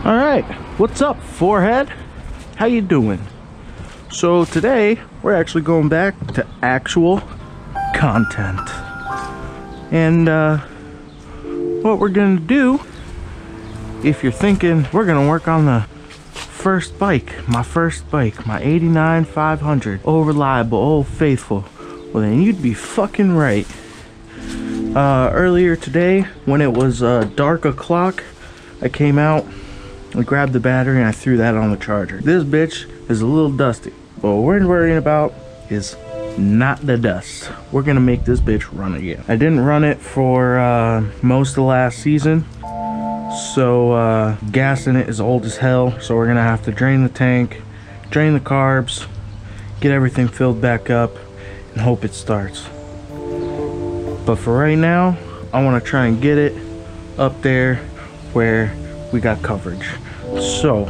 All right, what's up, forehead? How you doing? So today we're actually going back to actual content, and what we're gonna do, if you're thinking we're gonna work on the first bike, my '89 500, old reliable, old faithful, well then you'd be fucking right. Earlier today, when it was dark o'clock, I came out, I grabbed the battery, and I threw that on the charger. This bitch is a little dusty, but what we're worrying about is not the dust. We're gonna make this bitch run again. I didn't run it for most of last season, so gas in it is old as hell, so we're gonna have to drain the tank, drain the carbs, get everything filled back up, and hope it starts. But for right now, I want to try and get it up there where we got coverage. So,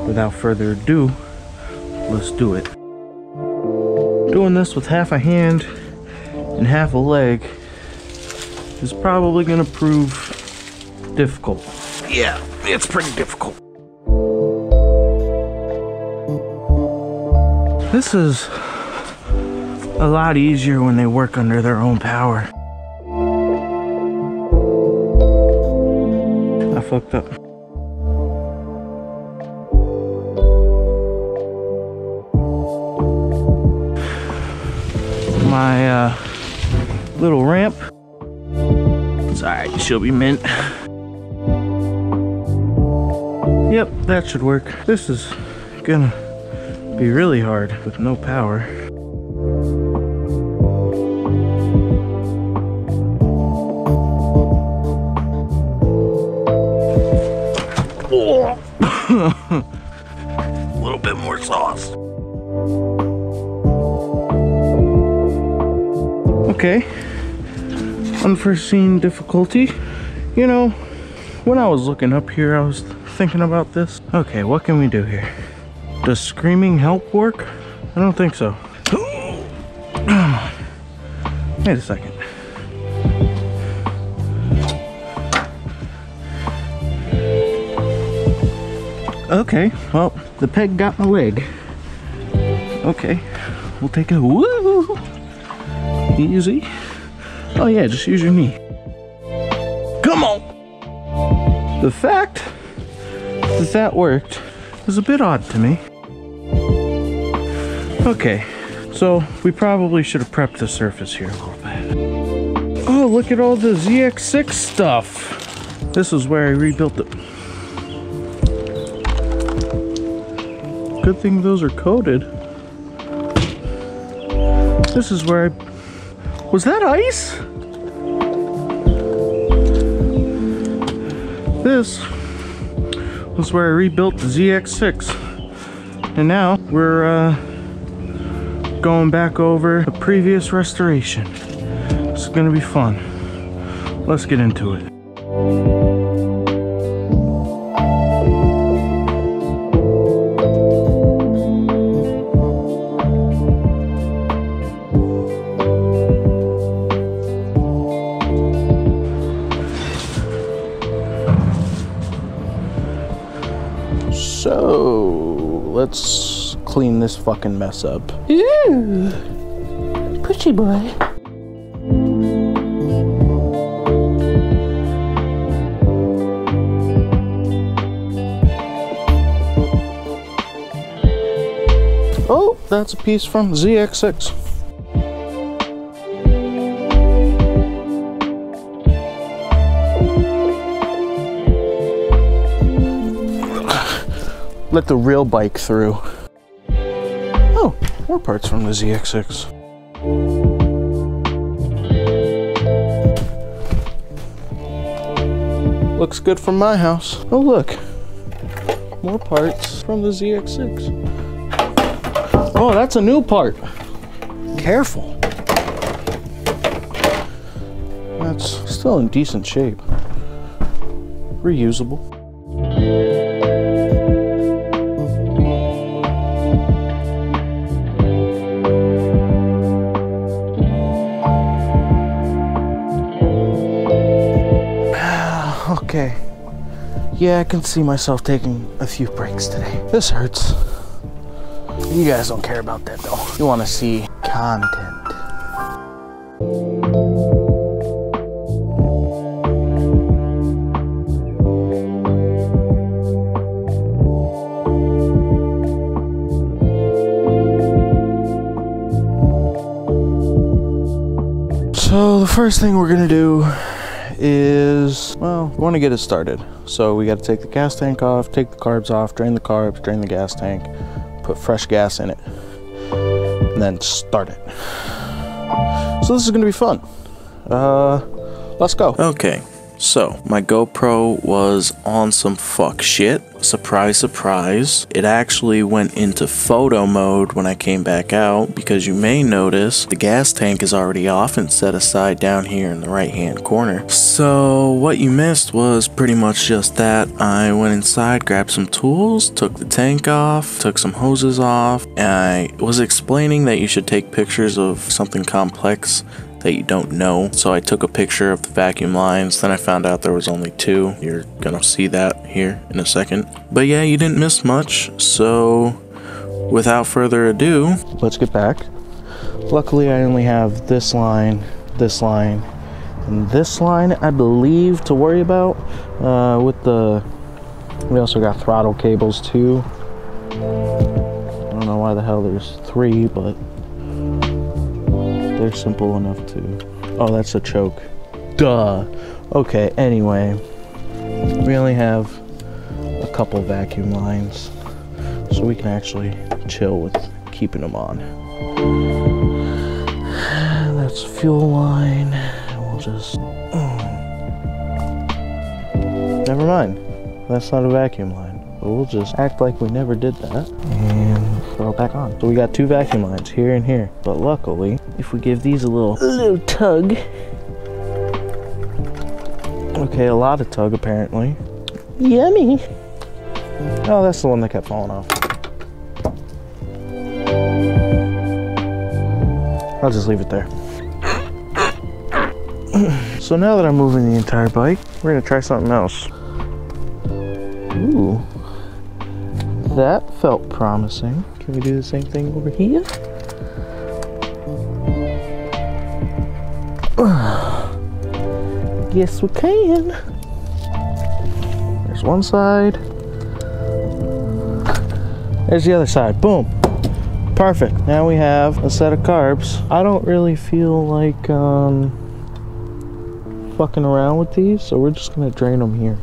without further ado, let's do it. Doing this with half a hand and half a leg is probably going to prove difficult. Yeah, it's pretty difficult. This is a lot easier when they work under their own power. I fucked up. My little ramp. It's alright, she'll be mint. Yep, that should work. This is gonna be really hard with no power. A little bit more sauce. Okay, unforeseen difficulty. You know, when I was looking up here, I was thinking about this. Okay, what can we do here? Does screaming help work? I don't think so. Wait a second. Okay, well, the peg got my leg. Okay, we'll take a woo. Easy. Oh yeah, just use your knee. Come on! The fact that that worked is a bit odd to me. Okay, so we probably should have prepped the surface here a little bit. Oh, look at all the ZX6 stuff. This is where I rebuilt it. Good thing those are coated. This is where I... Was that ice? This was where I rebuilt the ZX6. And now we're going back over the previous restoration. It's gonna be fun. Let's get into it. So, let's clean this fucking mess up. Ooh, pushy boy. Oh, that's a piece from ZX6. Let the real bike through. Oh, more parts from the ZX6. Looks good from my house. Oh look, more parts from the ZX6. Oh, that's a new part. Careful. That's still in decent shape. Reusable. Okay, Yeah, I can see myself taking a few breaks today. This hurts. You guys don't care about that though. You want to see content. So the first thing we're gonna do is, well, we want to get it started. So we got to take the gas tank off, take the carbs off, drain the carbs, drain the gas tank, put fresh gas in it, and then start it. So this is gonna be fun. Let's go. Okay, so my GoPro was on some fuck shit. Surprise, surprise. It actually went into photo mode when I came back out, because you may notice the gas tank is already off and set aside down here in the right hand corner. So what you missed was pretty much just that. I went inside, grabbed some tools, took the tank off, took some hoses off, and I was explaining that you should take pictures of something complex that you don't know. So I took a picture of the vacuum lines, then I found out there was only 2. You're gonna see that here in a second. But yeah, you didn't miss much. So without further ado, Let's get back. Luckily I only have this line, and this line, I believe, to worry about. We also got throttle cables too. I don't know why the hell there's 3, but they're simple enough to... Oh, that's a choke. Duh. Okay, anyway. We only have a couple vacuum lines, so we can actually chill with keeping them on. That's fuel line. We'll just... Never mind. That's not a vacuum line. But we'll just act like we never did that and throw it back on. So we got 2 vacuum lines here and here. But luckily, if we give these a little tug. Okay, a lot of tug apparently. Yummy. Oh, that's the one that kept falling off. I'll just leave it there. So now that I'm moving the entire bike, we're gonna try something else. Ooh. That felt promising. Can we do the same thing over here? Yes, we can. There's one side. There's the other side. Boom. Perfect. Now we have a set of carbs. I don't really feel like fucking around with these, so we're just gonna drain them here.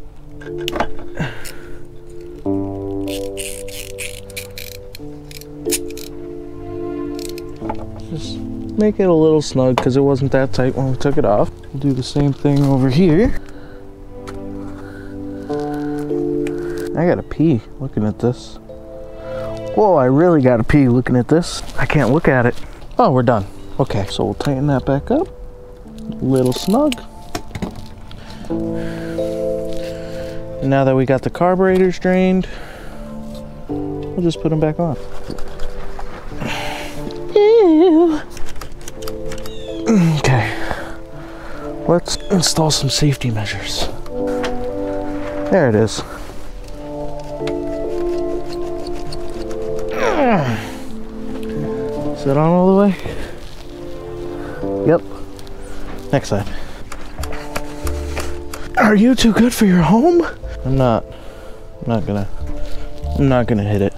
Just make it a little snug because it wasn't that tight when we took it off. We'll do the same thing over here. I gotta pee looking at this. Whoa, I really gotta pee looking at this. I can't look at it. Oh, we're done. Okay, so we'll tighten that back up. A little snug. And now that we got the carburetors drained, we'll just put them back on. Ew. Okay, let's install some safety measures. There it is. Is it on all the way? Yep. Next side. Are you too good for your home? I'm not gonna hit it.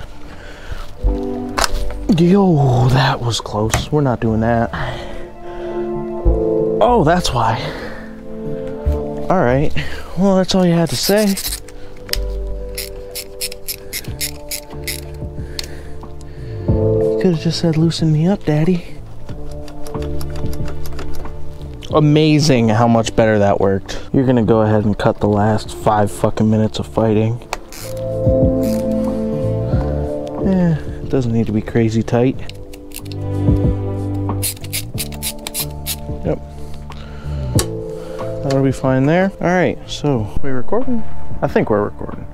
Yo, that was close. We're not doing that. Oh, that's why. All right. Well, that's all you had to say. You could have just said, "Loosen me up, Daddy." Amazing how much better that worked. You're gonna go ahead and cut the last 5 fucking minutes of fighting. It doesn't need to be crazy tight. Yep. That'll be fine there. All right, so we recording? I think we're recording.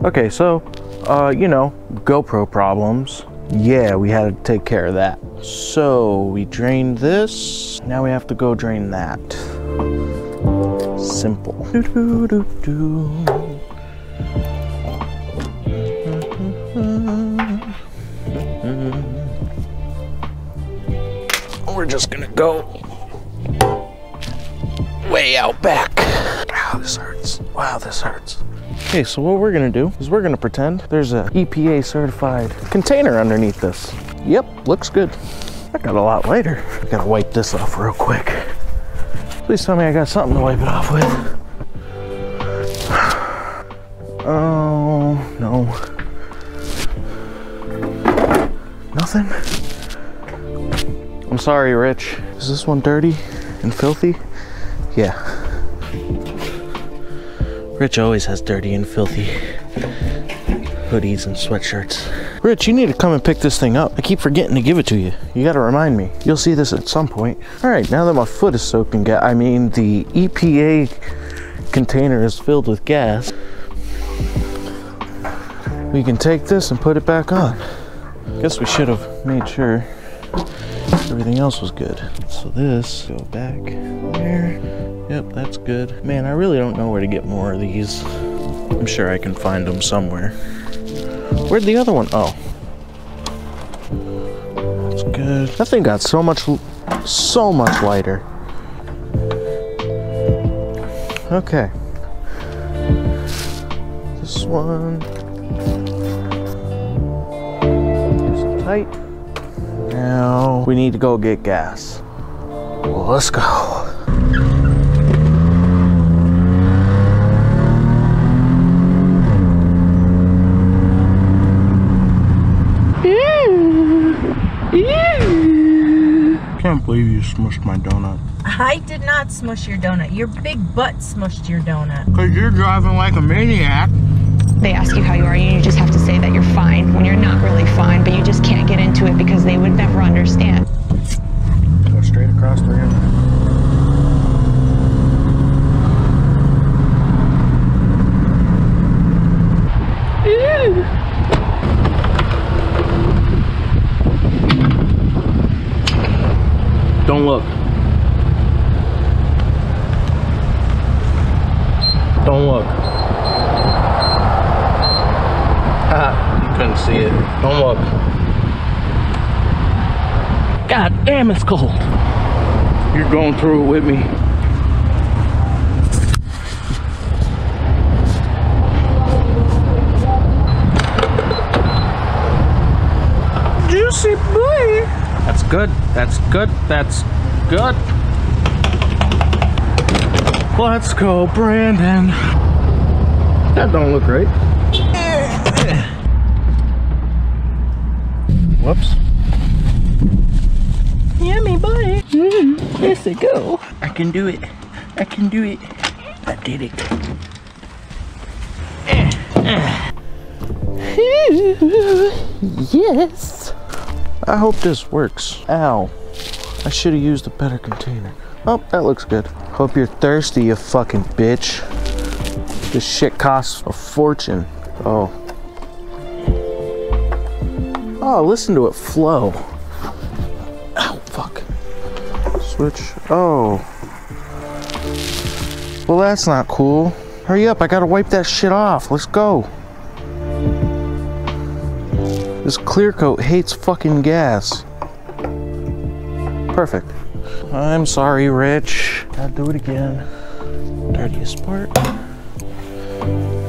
Okay, so, you know, GoPro problems. Yeah, we had to take care of that. So we drained this. Now we have to go drain that. Simple. We're just gonna go way out back. Wow, this hurts. Wow, this hurts. Okay, so what we're gonna do is we're gonna pretend there's a EPA certified container underneath this. Yep, looks good. I got a lot lighter. I gotta wipe this off real quick. Please tell me I got something to wipe it off with. Oh, no. Nothing? I'm sorry, Rich. Is this one dirty and filthy? Yeah. Rich always has dirty and filthy hoodies and sweatshirts. Rich, you need to come and pick this thing up. I keep forgetting to give it to you. You gotta remind me. You'll see this at some point. All right, now that my foot is soaked in gas, I mean the EPA container is filled with gas, we can take this and put it back on. Guess we should have made sure everything else was good. So this, go back there. Yep, that's good. Man, I really don't know where to get more of these. I'm sure I can find them somewhere. Where'd the other one? Oh. That's good. That thing got so much lighter. Okay. This one. Nice and tight. Now we need to go get gas. Well, let's go. Can't believe you smushed my donut. I did not smush your donut. Your big butt smushed your donut. Cause you're driving like a maniac. They ask you how you are, and you just have to say that you're fine when you're not really fine, but you just can't get into it because they would never understand. Go straight across the river. Don't look. Don't look. You couldn't see it. Don't look. God damn, it's cold. You're going through it with me. Juicy boy. That's good. That's good. That's good. Let's go, Brandon. That don't look right. Whoops. Yummy boy. Yes, I go. I can do it. I can do it. I did it. Yes. I hope this works. Ow. I should have used a better container. Oh, that looks good. Hope you're thirsty, you fucking bitch. This shit costs a fortune. Oh. Oh, listen to it flow. Ow, fuck. Switch. Oh. Well, that's not cool. Hurry up, I gotta wipe that shit off. Let's go. This clear coat hates fucking gas. Perfect. I'm sorry, Rich. Gotta do it again. Dirtiest part.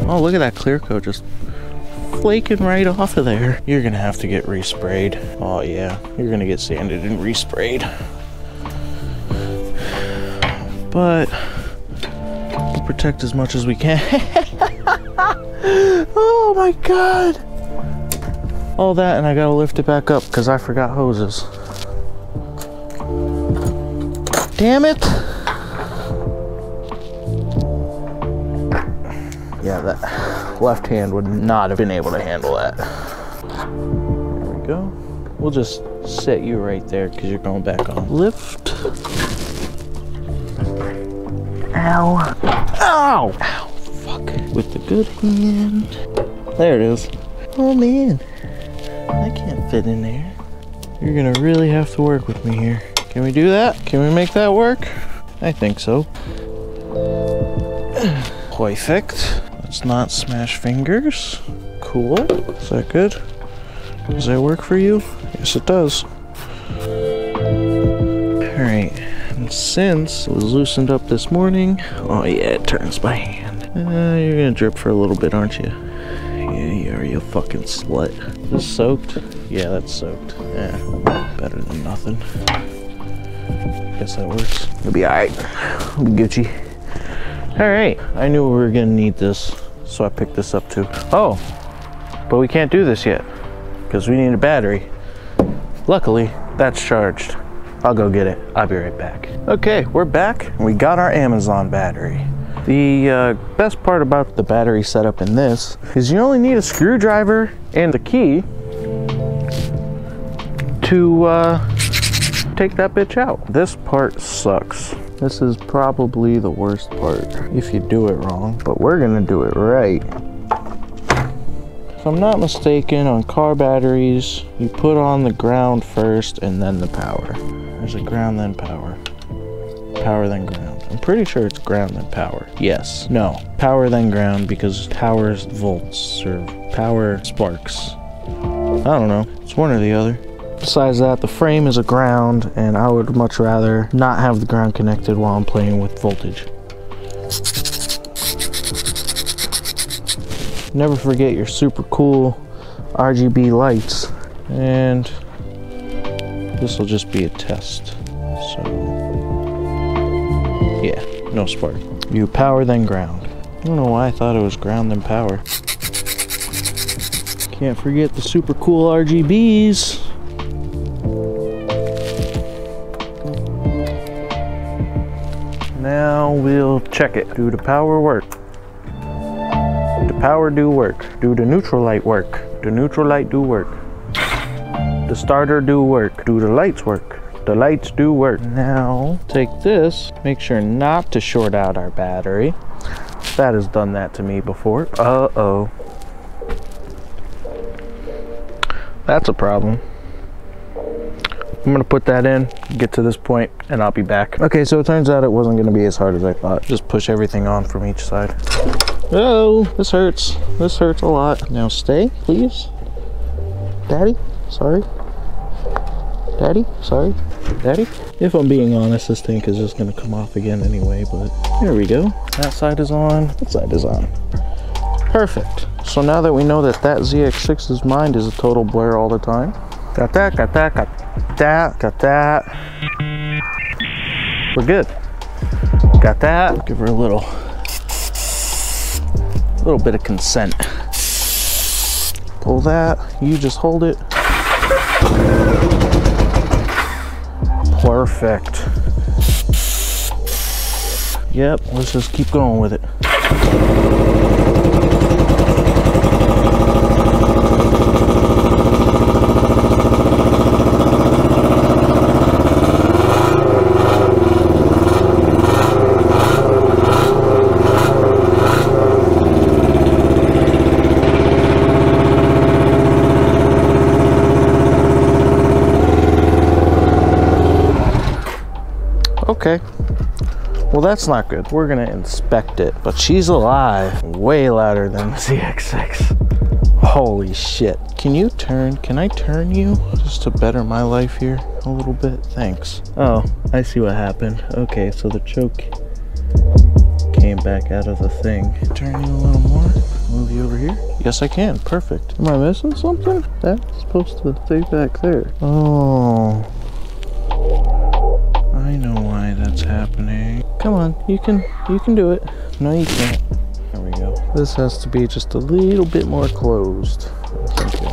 Oh, look at that clear coat just flaking right off of there. You're gonna have to get resprayed. Oh yeah, you're gonna get sanded and resprayed. But we'll protect as much as we can. Oh my god. All that, and I gotta lift it back up because I forgot hoses. Damn it! Yeah, that left hand would not have been able to handle that. There we go. We'll just set you right there because you're going back on. Lift. Ow. Ow! Ow, fuck. With the good hand. There it is. Oh man. I can't fit in there. You're gonna really have to work with me here. Can we do that? Can we make that work? I think so. Perfect. Let's not smash fingers. Cool. Is that good? Does that work for you? Yes, it does. Alright, and since it was loosened up this morning, oh yeah, it turns by hand. You're gonna drip for a little bit, aren't you? Yeah, you are, you fucking slut. Is this soaked? Yeah, that's soaked. Yeah, better than nothing. Guess that works. It'll be alright. It'll be Gucci. Alright, I knew we were gonna need this, so I picked this up too. Oh, but we can't do this yet, because we need a battery. Luckily, that's charged. I'll go get it. I'll be right back. Okay, we're back, and we got our Amazon battery. The best part about the battery setup in this is you only need a screwdriver and the key to take that bitch out. This part sucks. This is probably the worst part if you do it wrong, but we're gonna do it right. If I'm not mistaken, on car batteries, you put on the ground first and then the power. There's a ground then power. Power then ground. I'm pretty sure it's ground then power. Yes. No. Power then ground because power is volts or power sparks. I don't know. It's one or the other. Besides that, the frame is a ground, and I would much rather not have the ground connected while I'm playing with voltage. Never forget your super cool RGB lights, and this will just be a test. So, yeah, no spark. You power then ground. I don't know why I thought it was ground then power. Can't forget the super cool RGBs. Now we'll check it. Do the power work? The power do work. Do the neutral light work? The neutral light do work. The starter do work. Do the lights work? The lights do work. Now take this, make sure not to short out our battery. That has done that to me before. Uh-oh. That's a problem. I'm gonna put that in, get to this point, and I'll be back. Okay, so it turns out it wasn't gonna be as hard as I thought. Just push everything on from each side. Oh, this hurts. This hurts a lot. Now stay, please. Daddy, sorry. Daddy, sorry. Daddy? If I'm being honest, this tank is just gonna come off again anyway, but there we go. That side is on, that side is on. Perfect. So now that we know that that ZX6's mind is a total blur all the time, got that, got that, got that, got that. We're good. Got that. Give her a little bit of consent. Pull that. You just hold it. Perfect. Yep, let's just keep going with it. Okay, well that's not good. We're gonna inspect it, but she's alive. Way louder than the ZX6. Holy shit. Can I turn you just to better my life here a little bit? Thanks. Oh, I see what happened. Okay, so the choke came back out of the thing. Turn you a little more, move you over here. Yes, I can, perfect. Am I missing something? That's supposed to stay back there. Oh. I know why that's happening. Come on, you can do it. No, you can't. There we go. This has to be just a little bit more closed. Okay.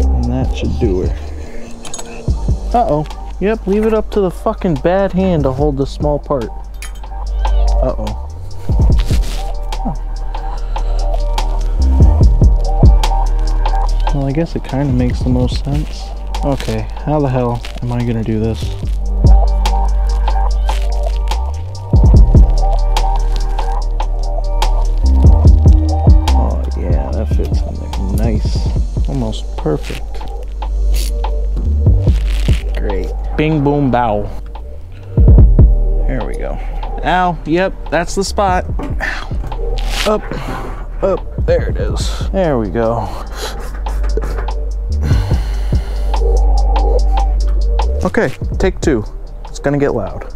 And that should do it. Uh-oh. Yep, leave it up to the fucking bad hand to hold this small part. Uh-oh. Well, I guess it kind of makes the most sense. Okay, how the hell am I gonna do this? Oh yeah, that fits in there nice. Almost perfect. Great. Bing boom bow. There we go. Ow, yep, that's the spot. Ow. Up, there it is. There we go. Okay, take two. It's gonna get loud.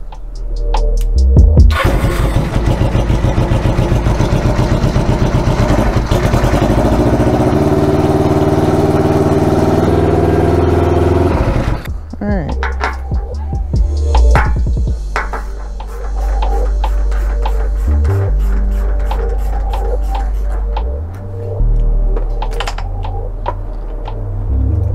All right.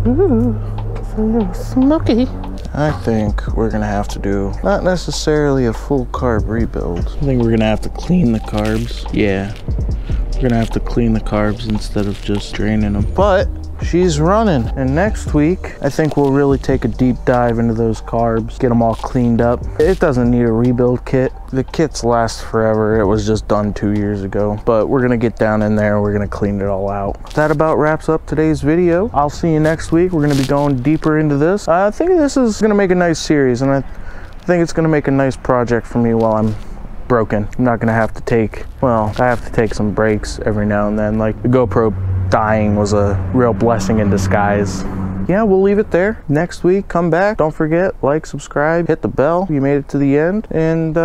Ooh, it's a little smoky. I think we're gonna have to do not necessarily a full carb rebuild. I think we're gonna have to clean the carbs. Yeah, we're gonna have to clean the carbs instead of just draining them. But she's running, and next week I think we'll really take a deep dive into those carbs, get them all cleaned up. It doesn't need a rebuild kit. The kits last forever. It was just done 2 years ago, but we're gonna get down in there, we're gonna clean it all out. That about wraps up today's video. I'll see you next week. We're gonna be going deeper into this. I think this is gonna make a nice series, and I think it's gonna make a nice project for me while I'm broken. I'm not gonna have to take, well, I have to take some breaks every now and then. Like the GoPro dying was a real blessing in disguise. Yeah, we'll leave it there. Next week, come back. Don't forget, like, subscribe, hit the bell. You made it to the end, and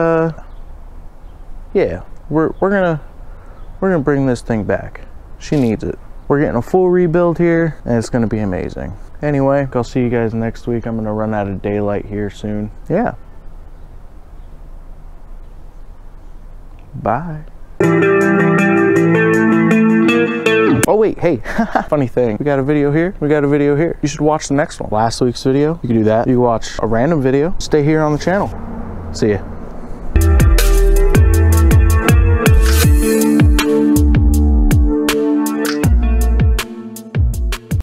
yeah, we're gonna bring this thing back. She needs it. We're getting a full rebuild here, and it's gonna be amazing. Anyway, I'll see you guys next week. I'm gonna run out of daylight here soon. Yeah. Bye. Oh wait, hey, funny thing. We got a video here, we got a video here. You should watch the next one. Last week's video, you can do that. You can watch a random video. Stay here on the channel. See ya.